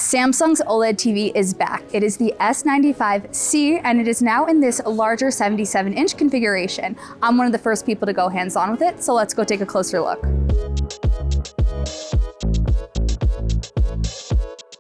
Samsung's OLED TV is back. It is the S95C, and it is now in this larger 77-inch configuration. I'm one of the first people to go hands-on with it, so let's go take a closer look.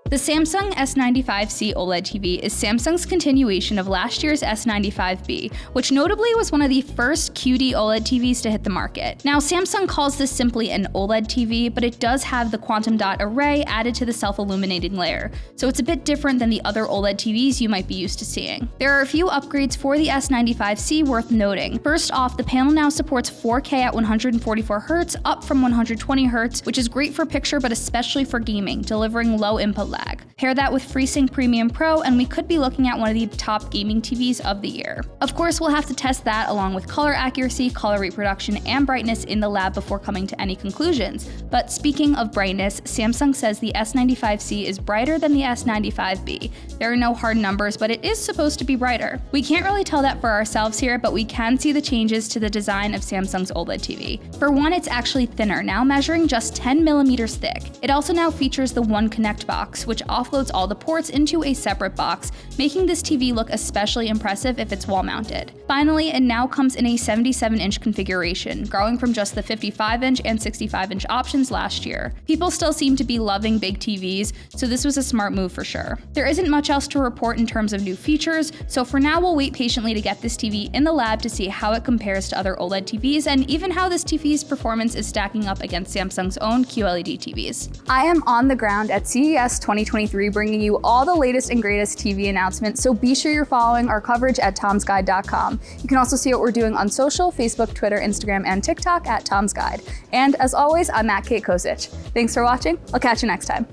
The Samsung S95C OLED TV is Samsung's continuation of last year's S95B, which notably was one of the first QD OLED TVs to hit the market. Now, Samsung calls this simply an OLED TV, but it does have the quantum dot array added to the self-illuminating layer, so it's a bit different than the other OLED TVs you might be used to seeing. There are a few upgrades for the S95C worth noting. First off, the panel now supports 4K at 144Hz, up from 120Hz, which is great for picture but especially for gaming, delivering low input lag. Pair that with FreeSync Premium Pro, and we could be looking at one of the top gaming TVs of the year. Of course, we'll have to test that along with color accuracy, color reproduction, and brightness in the lab before coming to any conclusions. But speaking of brightness, Samsung says the S95C is brighter than the S95B. There are no hard numbers, but it is supposed to be brighter. We can't really tell that for ourselves here, but we can see the changes to the design of Samsung's OLED TV. For one, it's actually thinner, now measuring just 10mm thick. It also now features the One Connect box, which offloads all the ports into a separate box, making this TV look especially impressive if it's wall-mounted. Finally, it now comes in a 77-inch configuration, growing from just the 55-inch and 65-inch options last year. People still seem to be loving big TVs, so this was a smart move for sure. There isn't much else to report in terms of new features, so for now we'll wait patiently to get this TV in the lab to see how it compares to other OLED TVs and even how this TV's performance is stacking up against Samsung's own QLED TVs. I am on the ground at CES 2023 bringing you all the latest and greatest TV announcements, so be sure you're following our coverage at tomsguide.com. You can also see what we're doing on social, Facebook, Twitter, Instagram, and TikTok at Tom's Guide. And as always, I'm at Kate Kosich. Thanks for watching. I'll catch you next time.